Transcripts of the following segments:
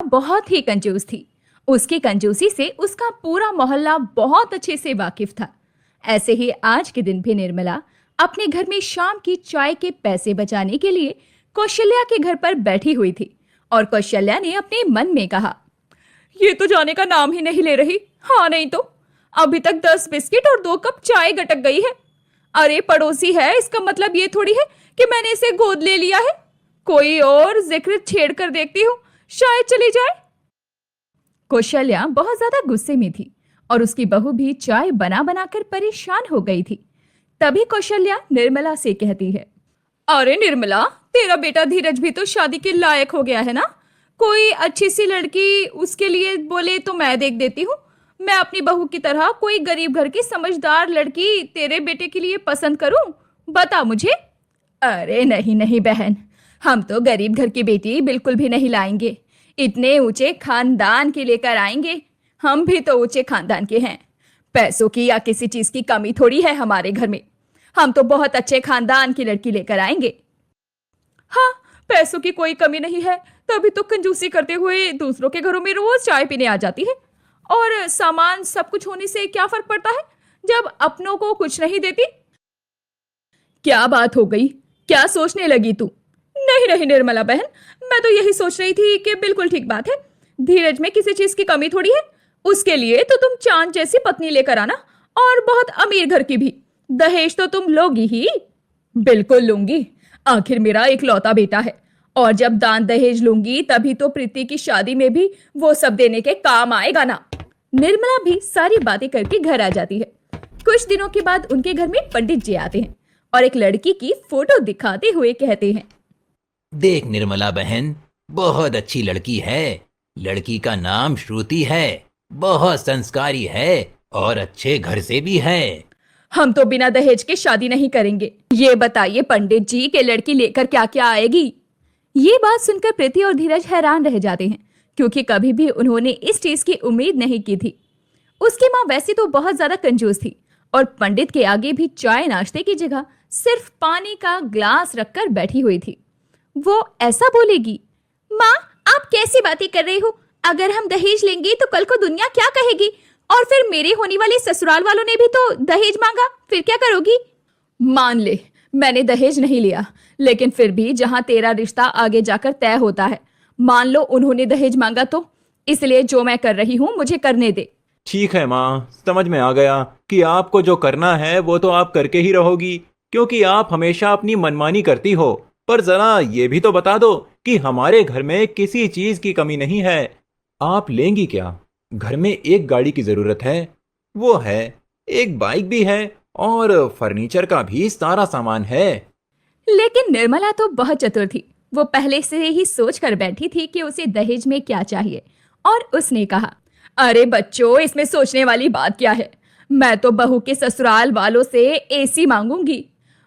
बहुत ही कंजूस थी। उसकी कंजूसी से उसका पूरा मोहल्ला बहुत अच्छे से वाकिफ था। ऐसे ही आज के दिन भी निर्मला अपने घर में शाम की चाय के पैसे बचाने के लिए कौशल्या के घर पर बैठी हुई थी और कौशल्या ने अपने मन में कहा, ये तो जाने का नाम ही नहीं ले रही। हाँ नहीं तो अभी तक 10 बिस्किट और 2 कप चाय गटक गई है। अरे पड़ोसी है, इसका मतलब ये थोड़ी है कि मैंने इसे गोद ले लिया है। कोई और जिक्र छेड़ कर देखती हूँ, शायद चली जाए। कौशल्या बहुत ज्यादा गुस्से में थी और उसकी बहू भी चाय बना बनाकर परेशान हो गई थी। तभी कौशल्या निर्मला से कहती है, अरे निर्मला, तेरा बेटा धीरज भी तो शादी के लायक हो गया है ना। कोई अच्छी सी लड़की उसके लिए बोले तो मैं देख देती हूँ। मैं अपनी बहू की तरह कोई गरीब घर की समझदार लड़की तेरे बेटे के लिए पसंद करूं? बता मुझे। अरे नहीं नहीं बहन, हम तो गरीब घर की बेटी बिल्कुल भी नहीं लाएंगे। इतने ऊंचे खानदान की लेकर आएंगे। हम भी तो ऊंचे खानदान के हैं। पैसों की या किसी चीज की कमी थोड़ी है हमारे घर में। हम तो बहुत अच्छे खानदान की लड़की लेकर आएंगे। हाँ, पैसों की कोई कमी नहीं है, तभी तो कंजूसी करते हुए दूसरों के घरों में रोज चाय पीने आ जाती है। और सामान सब कुछ होने से क्या फर्क पड़ता है जब अपनों को कुछ नहीं देती। क्या बात हो गई? क्या सोचने लगी तू? नहीं नहीं निर्मला बहन, मैं तो यही सोच रही थी कि बिल्कुल ठीक बात है। धीरज में किसी चीज की कमी थोड़ी है। उसके लिए तो तुम चांद जैसी पत्नी लेकर आना, और बहुत अमीर घर की भी। दहेज तो तुम लोगी ही। बिल्कुल लूंगी, आखिर मेरा इकलौता बेटा है। और जब दान दहेज लूंगी तभी तो प्रीति की शादी में भी वो सब देने के काम आएगा ना। निर्मला भी सारी बातें करके घर आ जाती है। कुछ दिनों के बाद उनके घर में पंडित जी आते हैं और एक लड़की की फोटो दिखाते हुए कहते हैं, देख निर्मला बहन, बहुत अच्छी लड़की है। लड़की का नाम श्रुति है, बहुत संस्कारी है और अच्छे घर से भी है। हम तो बिना दहेज के शादी नहीं करेंगे। ये बताइए पंडित जी कि लड़की लेकर क्या क्या आएगी। ये बात सुनकर प्रीति और धीरज हैरान रह जाते हैं, क्योंकि कभी भी उन्होंने इस चीज की उम्मीद नहीं की थी। उसकी माँ वैसे तो बहुत ज्यादा कंजूस थी और पंडित के आगे भी चाय नाश्ते की जगह सिर्फ पानी का ग्लास रखकर बैठी हुई थी। वो ऐसा बोलेगी, माँ आप कैसी बातें कर रही हो? अगर हम दहेज लेंगे तो कल को दुनिया क्या कहेगी? और फिर मेरे होने वाले ससुराल वालों ने भी तो दहेज मांगा, फिर क्या करोगी? मान ले मैंने दहेज नहीं लिया, लेकिन फिर भी जहां तेरा रिश्ता आगे जाकर तय होता है, मान लो उन्होंने दहेज मांगा तो, इसलिए जो मैं कर रही हूँ मुझे करने दे। ठीक है माँ, समझ में आ गया कि आपको जो करना है वो तो आप करके ही रहोगी, क्योंकि आप हमेशा अपनी मनमानी करती हो। पर जरा ये भी तो बता दो कि हमारे घर में किसी चीज की कमी नहीं है। आप लेंगी क्या? घर में एक गाड़ी की जरूरत है, वो है, एक बाइक भी है और फर्नीचर का भी सारा सामान है। लेकिन निर्मला तो बहुत चतुर थी। वो पहले से ही सोच कर बैठी थी कि उसे दहेज में क्या चाहिए, और उसने कहा, अरे बच्चों, इसमें सोचने वाली बात क्या है? मैं तो बहू के ससुराल वालों से एसी मांगूंगी,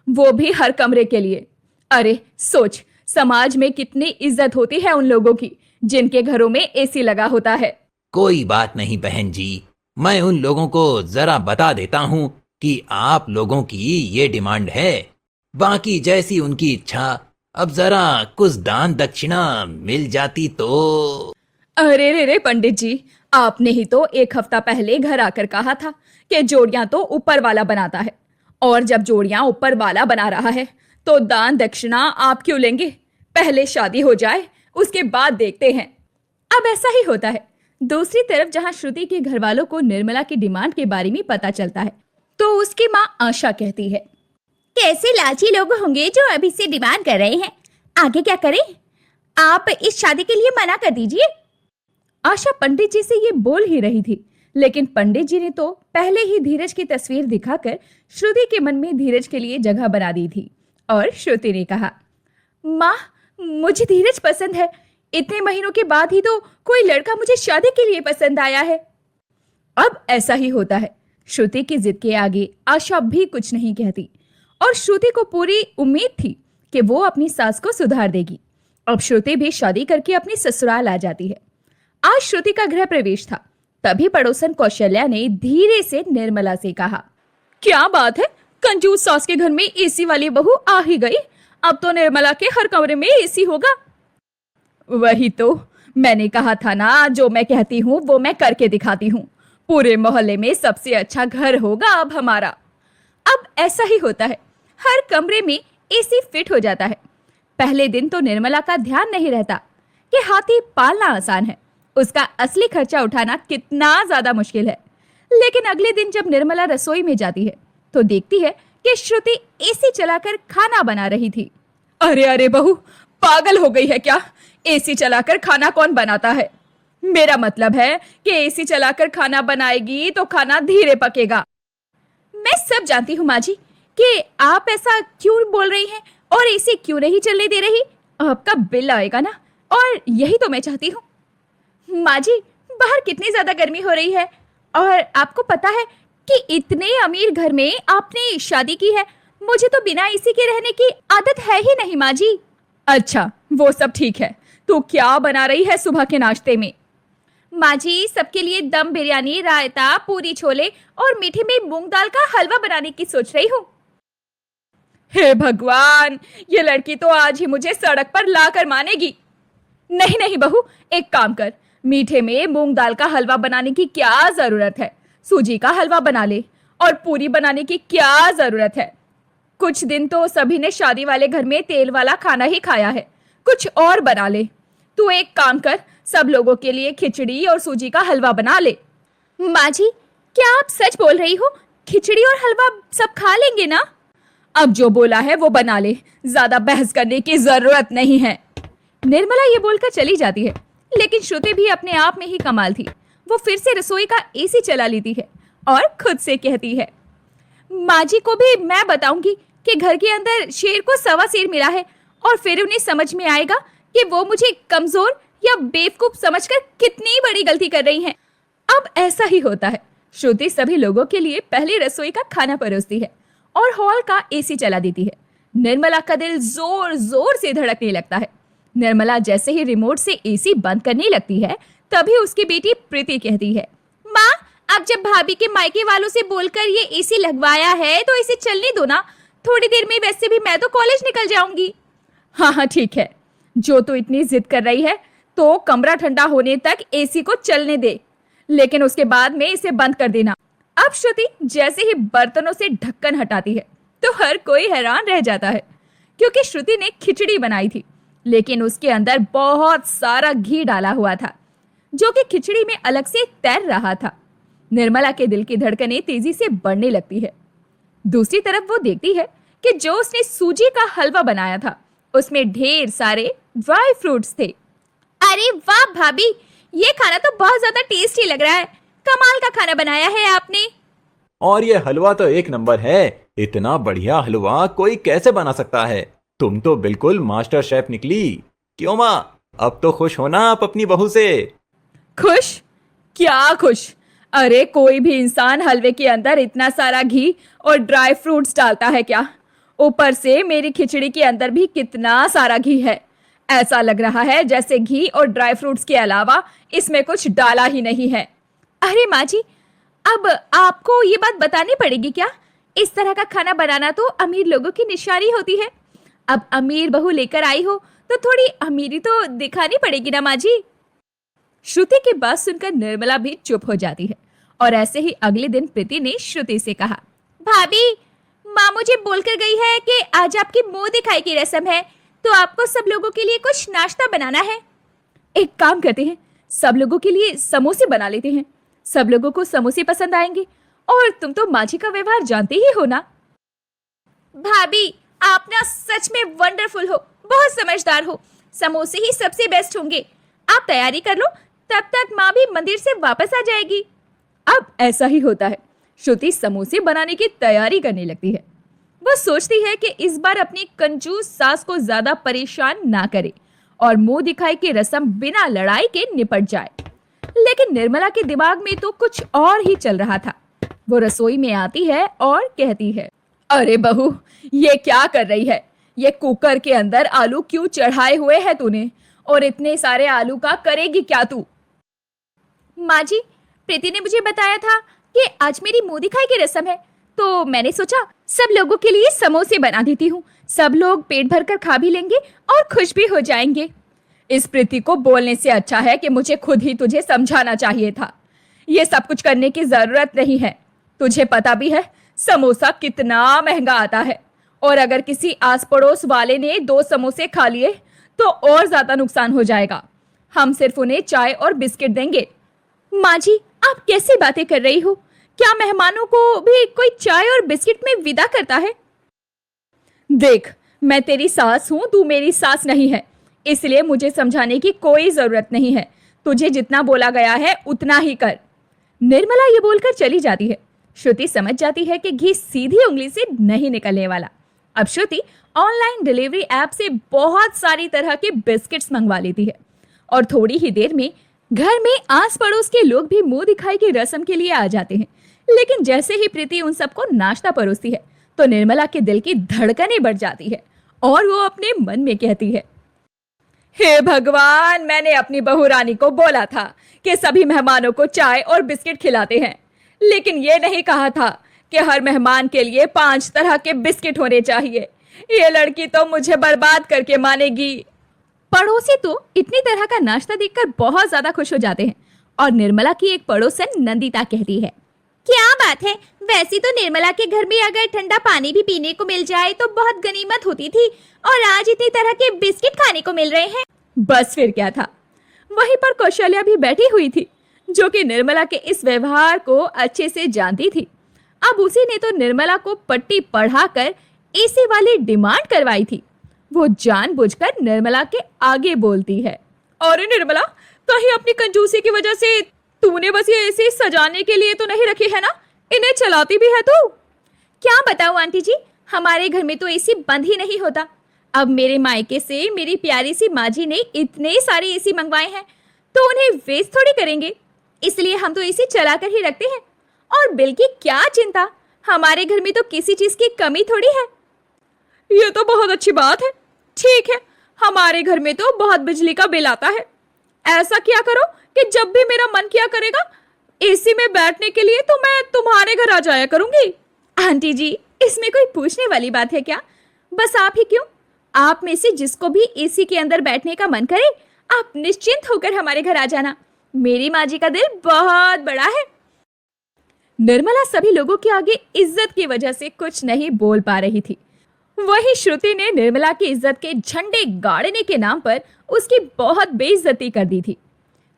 वो भी हर कमरे के लिए। अरे सोच, समाज में कितनी इज्जत होती है उन लोगों की जिनके घरों में एसी लगा होता है। कोई बात नहीं बहन जी, मैं उन लोगों को जरा बता देता हूँ कि आप लोगों की ये डिमांड है। बाकी जैसी उनकी इच्छा, अब जरा कुछ दान दक्षिणा मिल जाती तो। अरे रे रे पंडित जी, आपने ही तो 1 हफ्ता पहले घर आकर कहा था कि जोड़ियां तो ऊपर वाला बनाता है, और जब जोड़ियां ऊपर वाला बना रहा है तो दान दक्षिणा आप क्यों लेंगे? पहले शादी हो जाए, उसके बाद देखते हैं। अब ऐसा ही होता है। दूसरी तरफ जहां श्रुति के घर वालों को निर्मला की डिमांड के बारे में पता चलता है, तो उसकी माँ आशा कहती है, कैसे लालची लोग होंगे जो अभी से डिमांड कर रहे हैं। आगे क्या करें? आप इस शादी के लिए मना कर दीजिए। आशा पंडित जी से ये बोल ही रही थी, लेकिन पंडित जी ने तो पहले ही धीरज की तस्वीर दिखाकर श्रुति के मन में धीरज के लिए जगह बना दी थी। और श्रुति ने कहा, माँ मुझे धीरज पसंद है। इतने महीनों के बाद ही तो कोई लड़का मुझे शादी के लिए पसंद आया है। अब ऐसा ही होता है। श्रुति की जिद के आगे आशा भी कुछ नहीं कहती, और श्रुति को पूरी उम्मीद थी कि वो अपनी सास को सुधार देगी। अब श्रुति भी शादी करके अपनी ससुराल आ जाती है। आज श्रुति का गृह प्रवेश था। तभी पड़ोसन कौशल्या ने धीरे से निर्मला से कहा, क्या बात है, कंजूस सास के घर में एसी वाली बहू आ ही गई। अब तो निर्मला के हर कमरे में एसी होगा। वही तो, मैंने कहा था ना, जो मैं कहती हूँ वो मैं करके दिखाती हूँ। पूरे मोहल्ले में सबसे अच्छा घर होगा अब हमारा। अब ऐसा ही होता है, हर कमरे में एसी फिट हो जाता है। पहले दिन तो निर्मला का ध्यान नहीं रहता कि हाथी पालना आसान है, उसका असली खर्चा उठाना कितना ज्यादा मुश्किल है। लेकिन अगले दिन जब निर्मला रसोई में जाती है तो देखती है कि श्रुति एसी चलाकर खाना बना रही थी। अरे अरे बहू, पागल हो गई है क्या? एसी चलाकर खाना कौन बनाता है? मेरा मतलब है कि एसी चलाकर खाना बनाएगी तो खाना धीरे पकेगा। मैं सब जानती हूँ माँ जी कि आप ऐसा क्यों बोल रही हैं और एसी क्यों नहीं चलने दे रही। आपका बिल आएगा ना, और यही तो मैं चाहती हूँ। माँ जी, बाहर कितनी ज्यादा गर्मी हो रही है, और आपको पता है कि इतने अमीर घर में आपने शादी की है। मुझे तो बिना एसी के रहने की आदत है ही नहीं माँ जी। अच्छा, वो सब ठीक है, तू क्या बना रही है सुबह के नाश्ते में? माँ जी, सबके लिए दम बिरयानी, रायता, पूरी छोले और मीठे में मूंग दाल का हलवा बनाने की सोच रही हूँ। हे भगवान, ये लड़की तो आज ही मुझे सड़क पर ला कर मानेगी। नहीं नहीं बहू, एक काम कर, मीठे में मूंग दाल का हलवा बनाने की क्या जरूरत है? सूजी का हलवा बना ले। और पूरी बनाने की क्या जरूरत है? कुछ दिन तो सभी ने शादी वाले घर में तेल वाला खाना ही खाया है, कुछ और बना ले। तू एक काम कर, सब लोगों के लिए खिचड़ी और सूजी का हलवा बना ले। माँ जी, क्या आप सच बोल रही हो? खिचड़ी और हलवा सब खा लेंगे ना? अब जो बोला है वो बना ले, ज्यादा बहस करने की जरूरत नहीं है। निर्मला ये बोलकर चली जाती है, लेकिन श्रुति भी अपने आप में ही कमाल थी। वो फिर से रसोई का एसी चला लेती है और खुद से कहती है, माँ जी को भी मैं बताऊंगी कि घर के अंदर शेर को सवा शेर मिला है, और फिर उन्हें समझ में आएगा कि वो मुझे कमजोर या बेवकूफ समझकर कितनी बड़ी गलती कर रही हैं। अब ऐसा ही होता है। श्रुति सभी लोगों के लिए पहले रसोई का खाना परोसती है और हॉल का एसी चला देती है। निर्मला का दिल जोर जोर से धड़कने लगता है। निर्मला जैसे ही रिमोट से एसी बंद करने लगती है, तभी उसकी बेटी प्रीति कहती है, माँ, अब जब भाभी के मायके वालों से बोलकर ये एसी लगवाया है तो इसे चलने दो ना। थोड़ी देर में वैसे भी मैं तो कॉलेज निकल जाऊंगी। हाँ हाँ ठीक है, जो तू इतनी जिद कर रही है तो कमरा ठंडा होने तक एसी को चलने दे, लेकिन उसके बाद में इसे बंद कर देना। अब श्रुति जैसे ही बर्तनों से ढक्कन हटाती है तो हर कोई हैरान रह जाता है, क्योंकि श्रुति ने खिचड़ी बनाई थी, लेकिन उसके अंदर बहुत सारा घी डाला हुआ था, जो कि खिचड़ी में अलग से तैर रहा था। निर्मला के दिल की धड़कनें तेजी से बढ़ने लगती है। दूसरी तरफ वो देखती है कि जो उसने सूजी का हलवा बनाया था उसमें ढेर सारे ड्राई फ्रूट्स थे। अरे वाह भाभी, ये खाना तो बहुत ज्यादा टेस्टी लग रहा है। कमाल का खाना बनाया है आपने। और ये हलवा तो एक नंबर है। इतना बढ़िया हलवा कोई कैसे बना सकता है? तुम तो बिल्कुल मास्टर शेफ निकली। क्यों माँ, अब तो खुश हो ना आप अपनी बहू से? खुश? क्या खुश? अरे कोई भी इंसान हलवे के अंदर इतना सारा घी और ड्राई फ्रूट्स डालता है क्या? ऊपर से मेरी खिचड़ी के अंदर भी कितना सारा घी है। ऐसा लग रहा है जैसे घी और ड्राई फ्रूट्स के अलावा इसमें कुछ डाला ही नहीं है। अरे माँ जी, अब आपको ये बात बतानी पड़ेगी क्या? इस तरह का खाना बनाना तो अमीर लोगों की निशानी होती है। अब अमीर बहू लेकर आई हो तो थोड़ी अमीरी तो दिखानी पड़ेगी ना माँ जी। श्रुति की बात सुनकर निर्मला भी चुप हो जाती है, और ऐसे ही अगले दिन प्रीति ने श्रुति से कहा, भाभी, माँ मुझे बोलकर गई है कि आज आपकी मुंह दिखाई की रस्म है, तो आपको सब लोगों के लिए कुछ नाश्ता बनाना है। एक काम करते हैं, सब लोगों के लिए समोसे बना लेते हैं। सब लोगों को समोसे पसंद आएंगे, और तुम तो माँ जी का व्यवहार जानते ही हो ना। भाभी, आप ना सच में वंडरफुल हो, बहुत समझदार हो। समोसे ही सबसे बेस्ट होंगे। आप तैयारी कर लो, तब तक माँ भी मंदिर से वापस आ जाएगी। अब ऐसा ही होता है। श्रुति समोसे बनाने की तैयारी करने लगती है। वह सोचती है कि इस बार अपनी कंजूस सास को ज्यादा परेशान ना करे और मुंह दिखाई की रस्म बिना लड़ाई के निपट जाए। लेकिन निर्मला के दिमाग में तो कुछ और ही चल रहा था। वो रसोई में आती है और कहती है, अरे बहू, ये क्या कर रही है? ये कुकर के अंदर आलू क्यों चढ़ाए हुए है तूने? और इतने सारे आलू का करेगी क्या तू? माँ जी, प्रीति ने मुझे बताया था कि आज मेरी मुंह दिखाई की रस्म है, तो मैंने सोचा सब लोगों के लिए समोसे बना देती हूँ। सब लोग पेट भर कर खा भी लेंगे और खुश भी हो जाएंगे। इस प्रीति को बोलने से अच्छा है कि मुझे खुद ही तुझे समझाना चाहिए था। ये सब कुछ करने की जरूरत नहीं है। तुझे पता भी है समोसा कितना महंगा आता है, और अगर किसी आस पड़ोस वाले ने 2 समोसे खा लिए तो और ज्यादा नुकसान हो जाएगा। हम सिर्फ उन्हें चाय और बिस्किट देंगे। माँ जी, आप कैसी बातें कर रही हो? क्या मेहमानों को भी कोई चाय और बिस्किट में विदा करता है? देख, मैं तेरी सास हूं, तू मेरी सास नहीं है, इसलिए मुझे समझाने की कोई जरूरत नहीं है। तुझे जितना बोला गया है उतना ही कर। निर्मला ये बोलकर चली जाती है। श्रुति समझ जाती है कि घी सीधी उंगली से नहीं निकलने वाला। अब श्रुति ऑनलाइन डिलीवरी ऐप से बहुत सारी तरह के बिस्किट्स मंगवा लेती है, और थोड़ी ही देर में घर में आस पड़ोस के लोग भी मुंह दिखाई की रस्म के लिए आ जाते हैं। लेकिन जैसे ही प्रीति उन सबको नाश्ता परोसती है तो निर्मला के दिल की धड़कनें बढ़ जाती है, और वो अपने मन में कहती है, हे भगवान, मैंने अपनी बहू रानी को बोला था कि सभी मेहमानों को चाय और बिस्किट खिलाते हैं, लेकिन ये नहीं कहा था कि हर मेहमान के लिए 5 तरह के बिस्किट होने चाहिए। ये लड़की तो मुझे बर्बाद करके मानेगी। पड़ोसी तो इतनी तरह का नाश्ता देखकर बहुत ज्यादा खुश हो जाते हैं, और निर्मला की एक पड़ोसन नंदिता कहती है, क्या बात है, वैसे तो निर्मला के घर में अगर ठंडा पानी भी पीने को मिल जाए तो बहुत गनीमत होती थी, और आज इतनी तरह के बिस्किट खाने को मिल रहे हैं। बस फिर क्या था। वहीं पर कौशल्या भी बैठी हुई थी, जो कि निर्मला के इस व्यवहार को अच्छे से जानती थी। अब उसी ने तो निर्मला को पट्टी पढ़ाकर एसी वाली डिमांड करवाई थी। वो जानबूझकर निर्मला के आगे बोलती है, अरे निर्मला, कहीं अपनी कंजूसी की वजह से तूने बस ये एसी सजाने के लिए तो नहीं रखी है ना? इन्हें चलाती भी है तू? क्या बताऊं आंटी जी, हमारे घर में तो एसी बंद ही नहीं होता। अब मेरे मायके से मेरी प्यारी सी माँ जी ने इतने सारे एसी मंगवाए हैं, तो उन्हें वेस्ट थोड़ी करेंगे, इसलिए हम तो एसी चला कर ही रखते हैं। और बिल की क्या चिंता, हमारे घर में तो किसी चीज की कमी थोड़ी है। ये तो बहुत अच्छी बात है। ठीक है, हमारे घर में तो बहुत बिजली का बिल आता है। ऐसा क्या करो कि जब भी मेरा मन किया करेगा एसी में बैठने के लिए तो मैं तुम्हारे घर आ जाया करूंगी। आंटी जी, इसमें कोई पूछने वाली बात है क्या? बस आप ही क्यों, आप में से जिसको भी एसी के अंदर बैठने का मन करे, आप निश्चिंत होकर हमारे घर आ जाना। मेरी माँ जी का दिल बहुत बड़ा है। निर्मला सभी लोगों के आगे इज्जत की वजह से कुछ नहीं बोल पा रही थी। वही श्रुति ने निर्मला की इज्जत के झंडे गाड़ने के नाम पर उसकी बहुत बेइज्जती कर दी थी।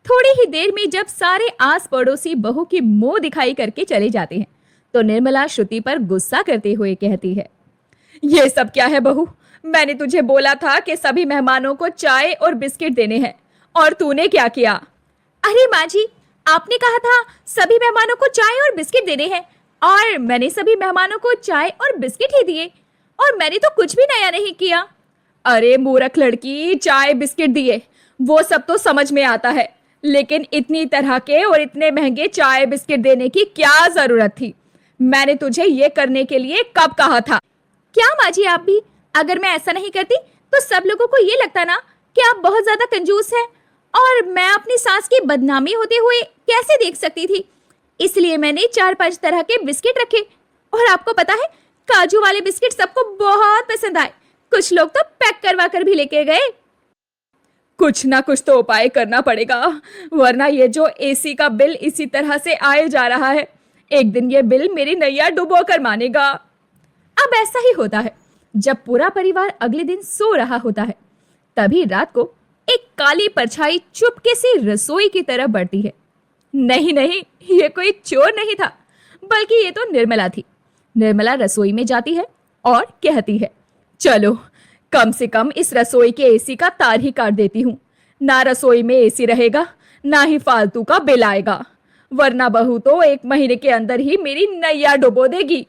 थोड़ी ही देर में जब सारे आस पड़ोसी बहू की मुंह दिखाई करके चले जाते हैं तो निर्मला श्रुति पर गुस्सा करते हुए कहती है, ये सब क्या है बहू? मैंने तुझे बोला था कि सभी मेहमानों को चाय और बिस्किट देने हैं, और तूने क्या किया? अरे माँ जी, आपने कहा था सभी मेहमानों को चाय और बिस्किट देने हैं, और मैंने सभी मेहमानों को चाय और बिस्किट ही दिए, और मैंने तो कुछ भी नया नहीं किया। अरे मूर्ख लड़की, चाय बिस्किट दिए वो सब तो समझ में आता है, लेकिन इतनी तरह के और इतने महंगे चाय बिस्किट देने की क्या जरूरत थी? मैंने तुझे ये करने के लिए कब कहा था? क्या माँ जी, आप भी, अगर मैं ऐसा नहीं करती तो सब लोगों को ये लगता ना कि आप बहुत ज्यादा कंजूस हैं, और मैं अपनी सास की बदनामी होते हुए कैसे देख सकती थी? इसलिए मैंने 4-5 तरह के बिस्किट रखे, और आपको पता है काजू वाले बिस्किट सबको बहुत पसंद आए। कुछ लोग तो पैक करवा कर भी लेके गए। कुछ ना कुछ तो उपाय करना पड़ेगा, वरना ये जो एसी का बिल इसी तरह से आए जा रहा है, एक दिन ये बिल मेरी नैया डुबो कर मानेगा। अब ऐसा ही होता है, जब पूरा परिवार अगले दिन सो रहा होता है, तभी रात को एक काली परछाई चुपके से रसोई की तरफ बढ़ती है। नहीं नहीं, ये कोई चोर नहीं था, बल्कि ये तो निर्मला थी। निर्मला रसोई में जाती है और कहती है, चलो कम से कम इस रसोई के एसी का तार ही काट देती हूँ। ना रसोई में एसी रहेगा, ना ही फालतू का बिल आएगा, वरना बहू तो 1 महीने के अंदर ही मेरी नैया डुबो देगी।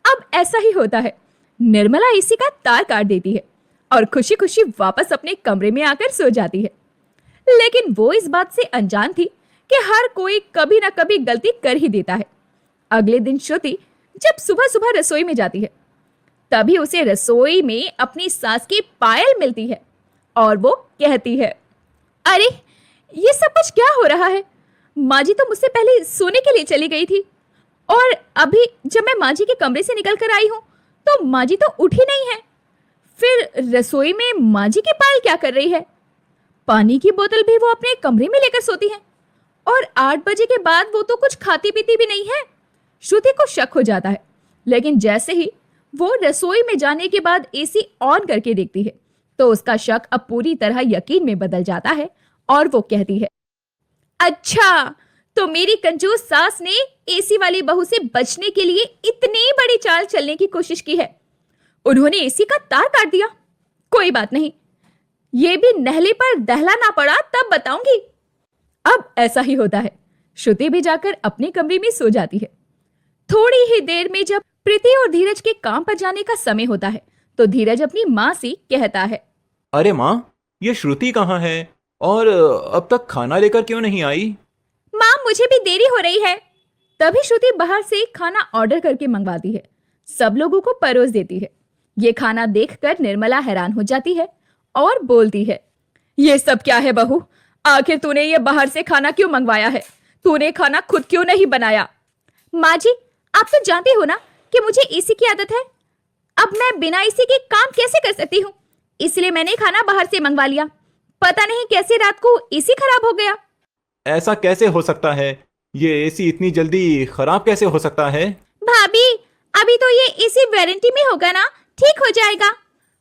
अब ऐसा ही होता है, निर्मला एसी का तार काट देती है और खुशी खुशी वापस अपने कमरे में आकर सो जाती है। लेकिन वो इस बात से अनजान थी कि हर कोई कभी ना कभी गलती कर ही देता है। अगले दिन श्रुति जब सुबह सुबह रसोई में जाती है, तभी उसे रसोई में अपनी सास की पायल मिलती है, और वो कहती है, अरे ये सब कुछ क्या हो रहा है? माँ जी तो मुझसे पहले सोने के लिए चली गई थी, और अभी जब मैं माँ जी के कमरे से निकल कर आई हूँ तो माँ जी तो उठी नहीं है। फिर रसोई में माँ जी की पायल क्या कर रही है? पानी की बोतल भी वो अपने कमरे में लेकर सोती है और 8 बजे के बाद वो तो कुछ खाती पीती भी नहीं है। श्रुति को शक हो जाता है, लेकिन जैसे ही वो रसोई में जाने के बाद एसी ऑन करके देखती है तो उसका शक अब पूरी तरह यकीन में बदल जाता है और वो कहती है, अच्छा तो मेरी कंजूस सास ने एसी वाली बहू से बचने के लिए इतनी बड़ी चाल चलने की कोशिश की है। उन्होंने एसी का तार काट दिया। कोई बात नहीं, ये भी नहले पर दहला ना पड़ा तब बताऊंगी। अब ऐसा ही होता है। श्रुति भी जाकर अपने कमरे में सो जाती है। थोड़ी ही देर में जब प्रीति और धीरज के काम पर जाने का समय होता है तो धीरज अपनी माँ से कहता है, अरे माँ, ये श्रुति कहाँ है और अब तक खाना लेकर क्यों नहीं आई? माँ मुझे भी देरी हो रही है। तभी श्रुति बाहर से खाना ऑर्डर करके मंगवाती है, सब लोगों को परोस देती है। ये खाना देखकर निर्मला हैरान हो जाती है और बोलती है, ये सब क्या है बहू? आखिर तूने ये बाहर से खाना क्यों मंगवाया है? तूने खाना खुद क्यों नहीं बनाया? माँ जी, आप तो जानती हो ना कि मुझे एसी की आदत है। अब मैं बिना एसी के काम कैसे कर सकती हूँ, इसलिए मैंने खाना बाहर से मंगवा लिया। पता नहीं कैसे रात को एसी खराब हो गया। ऐसा कैसे हो सकता है? ये एसी इतनी जल्दी खराब कैसे हो सकता है? भाभी, अभी तो ये एसी वारंटी में होगा ना, ठीक हो जाएगा।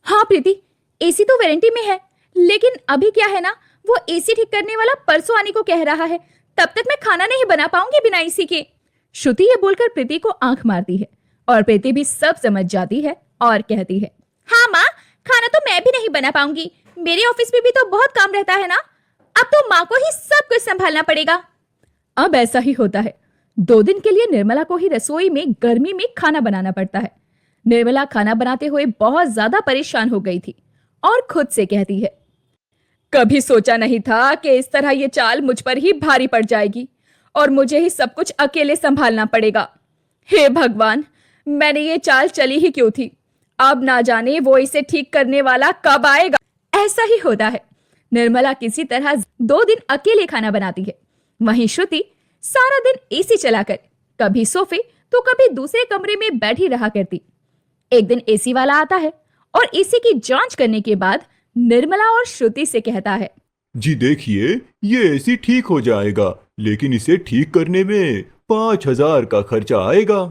हाँ प्रीति, एसी तो वारंटी में है, लेकिन अभी क्या है ना, वो एसी ठीक करने वाला परसों आने को कह रहा है। तब तक मैं खाना नहीं बना पाऊंगी बिना एसी के। श्रुति ये बोलकर प्रीति को आंख मारती है और प्रीति भी सब समझ जाती है और कहती है, हाँ माँ, खाना तो मैं भी नहीं बना पाऊंगी। मेरे ऑफिस में भी तो बहुत काम रहता है ना। अब तो माँ को ही सब कुछ संभालना पड़ेगा। अब ऐसा ही होता है। 2 दिन के लिए निर्मला को ही रसोई में गर्मी में खाना बनाना पड़ता है। निर्मला खाना बनाते हुए बहुत ज्यादा परेशान हो गई थी और खुद से कहती है, कभी सोचा नहीं था कि इस तरह ये चाल मुझ पर ही भारी पड़ जाएगी और मुझे ही सब कुछ अकेले संभालना पड़ेगा। हे भगवान, मैंने ये चाल चली ही क्यों थी? अब ना जाने वो इसे ठीक करने वाला कब आएगा। ऐसा ही होता है। निर्मला किसी तरह 2 दिन अकेले खाना बनाती है। वहीं श्रुति सारा दिन एसी चलाकर कभी सोफे तो कभी दूसरे कमरे में बैठी रहा करती। एक दिन एसी वाला आता है और एसी की जांच करने के बाद निर्मला और श्रुति से कहता है, जी देखिए, ये एसी ठीक हो जाएगा, लेकिन इसे ठीक करने में 5,000 का खर्चा आएगा।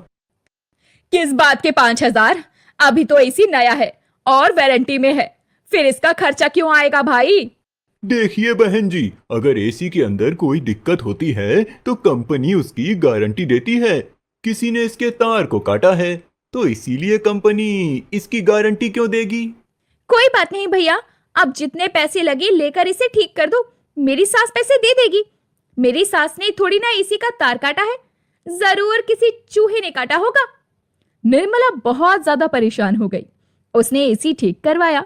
किस बात के 5,000? अभी तो एसी नया है और वारंटी में है, फिर इसका खर्चा क्यों आएगा भाई? देखिए बहन जी, अगर एसी के अंदर कोई दिक्कत होती है तो कंपनी उसकी गारंटी देती है। किसी ने इसके तार को काटा है तो इसीलिए कंपनी इसकी गारंटी क्यों देगी? कोई बात नहीं भैया, अब जितने पैसे लगे लेकर इसे ठीक कर दो। मेरी सास पैसे दे देगी। मेरी सास ने थोड़ी ना एसी का तार काटा है, जरूर किसी चूहे ने काटा होगा। निर्मला बहुत ज्यादा परेशान हो गई। उसने एसी ठीक करवाया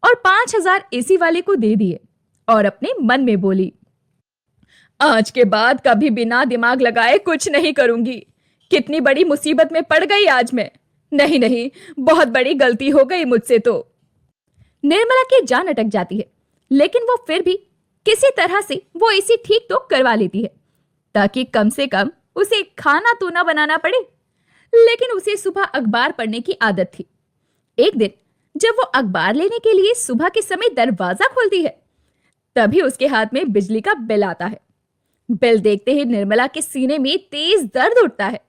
और 5,000 एसी वाले को दे दिए और अपने मन में बोली, आज के बाद कभी बिना दिमाग लगाए कुछ नहीं करूंगी। कितनी बड़ी मुसीबत में पड़ गई आज मैं। नहीं नहीं, बहुत बड़ी गलती हो गई मुझसे तो। निर्मला की जान अटक जाती है, लेकिन वो फिर भी किसी तरह से वो एसी ठीक तो करवा लेती है ताकि कम से कम उसे खाना तो ना बनाना पड़े। लेकिन उसे सुबह अखबार पढ़ने की आदत थी। एक दिन जब वो अखबार लेने के लिए सुबह के समय दरवाजा खोलती है, तभी उसके हाथ में बिजली का बिल आता है। बिल देखते ही निर्मला के सीने में तेज दर्द उठता है।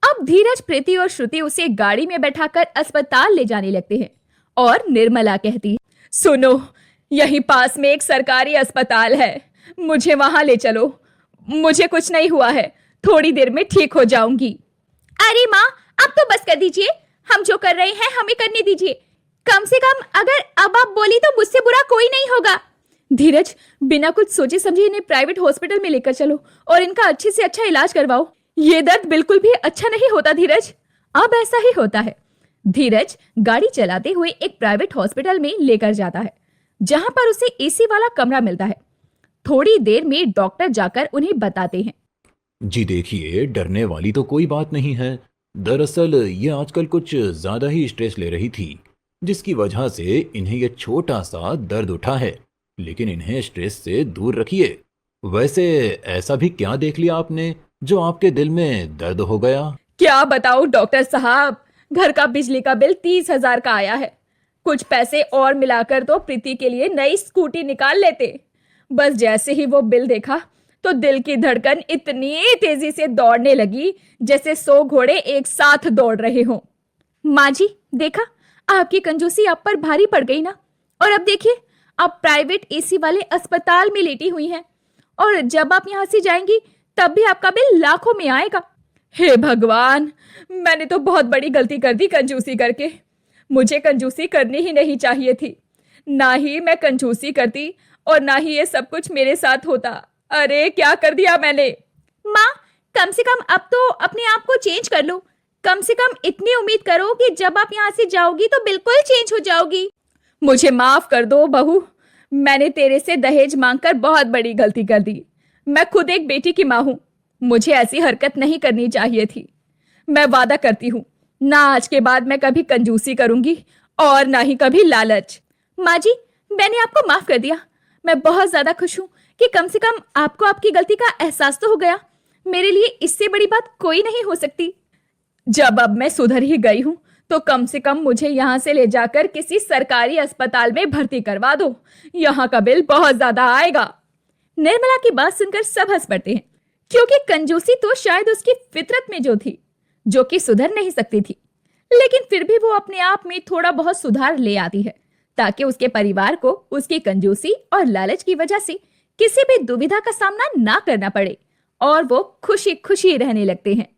अब धीरज, प्रीति और श्रुति उसे गाड़ी में बैठाकर अस्पताल ले जाने लगते हैं और निर्मला कहती है, सुनो, यहीं पास में एक सरकारी अस्पताल है, मुझे वहां ले चलो। मुझे कुछ नहीं हुआ है, थोड़ी देर में ठीक हो जाऊंगी। अरे माँ, अब तो बस कर दीजिए, हम जो कर रहे हैं हमें करने दीजिए। कम से कम अगर अब आप बोली तो मुझसे बुरा कोई नहीं होगा। धीरज, बिना कुछ सोचे समझे इन्हें प्राइवेट हॉस्पिटल में लेकर चलो और इनका अच्छे से अच्छा इलाज करवाओ। ये दर्द बिल्कुल भी अच्छा नहीं होता धीरज। अब ऐसा ही होता है। धीरज गाड़ी चलाते हुए एक प्राइवेट हॉस्पिटल में लेकर जाता है, जहां पर उसे एसी वाला कमरा मिलता है। थोड़ी देर में डॉक्टर जाकर उन्हें बताते हैं, जी देखिए, डरने वाली तो कोई बात नहीं है। दरअसल ये आजकल कुछ ज्यादा ही स्ट्रेस ले रही थी, जिसकी वजह से इन्हें ये छोटा सा दर्द उठा है। लेकिन इन्हें स्ट्रेस से दूर रखिए। वैसे ऐसा भी क्या देख लिया आपने जो आपके दिल में दर्द हो गया? क्या बताऊं डॉक्टर साहब, घर का बिजली का बिल 30,000 का आया है। कुछ पैसे और मिलाकर तो प्रीति के लिए नई स्कूटी निकाल लेते, बस जैसे ही वो बिल देखा तो दिल की धड़कन इतनी तेजी से दौड़ने लगी जैसे 100 घोड़े एक साथ दौड़ रहे हों। माँ जी, देखा, आपकी कंजूसी आप पर भारी पड़ गई ना। और अब देखिए, आप प्राइवेट एसी वाले अस्पताल में लेटी हुई हैं और जब आप यहाँ से जाएंगी तब भी आपका बिल लाखों में आएगा। हे भगवान, मैंने तो बहुत बड़ी गलती कर दी कंजूसी करके। मुझे कंजूसी करनी ही नहीं चाहिए थी। ना ही मैं कंजूसी करती और ना ही ये सब कुछ मेरे साथ होता। अरे क्या कर दिया मैंने। माँ, कम से कम अब तो अपने आप को चेंज कर लो। कम से कम इतनी उम्मीद करो कि जब आप यहाँ से जाओगी तो बिल्कुल चेंज हो जाओगी। मुझे माफ कर दो बहू, मैंने तेरे से दहेज मांगकर बहुत बड़ी गलती कर दी। मैं खुद एक बेटी की माँ हूं, मुझे ऐसी हरकत नहीं करनी चाहिए थी। मैं वादा करती हूँ, ना आज के बाद मैं कभी कंजूसी करूंगी और ना ही कभी लालच। माँ जी, मैंने आपको माफ कर दिया। मैं बहुत ज्यादा खुश हूँ कि कम से कम आपको आपकी गलती का एहसास तो हो गया। मेरे लिए इससे बड़ी बात कोई नहीं हो सकती। जब अब मैं सुधर ही गई हूँ तो कम से कम मुझे यहाँ से ले जाकर किसी सरकारी अस्पताल में भर्ती करवा दो। यहाँ का बिल बहुत ज्यादा आएगा। निर्मला की बात सुनकर सब हंस पड़ते हैं, क्योंकि कंजूसी तो शायद उसकी फितरत में जो थी, जो कि सुधर नहीं सकती थी। लेकिन फिर भी वो अपने आप में थोड़ा बहुत सुधार ले आती है ताकि उसके परिवार को उसकी कंजूसी और लालच की वजह से किसी भी दुविधा का सामना ना करना पड़े और वो खुशी खुशी रहने लगते हैं।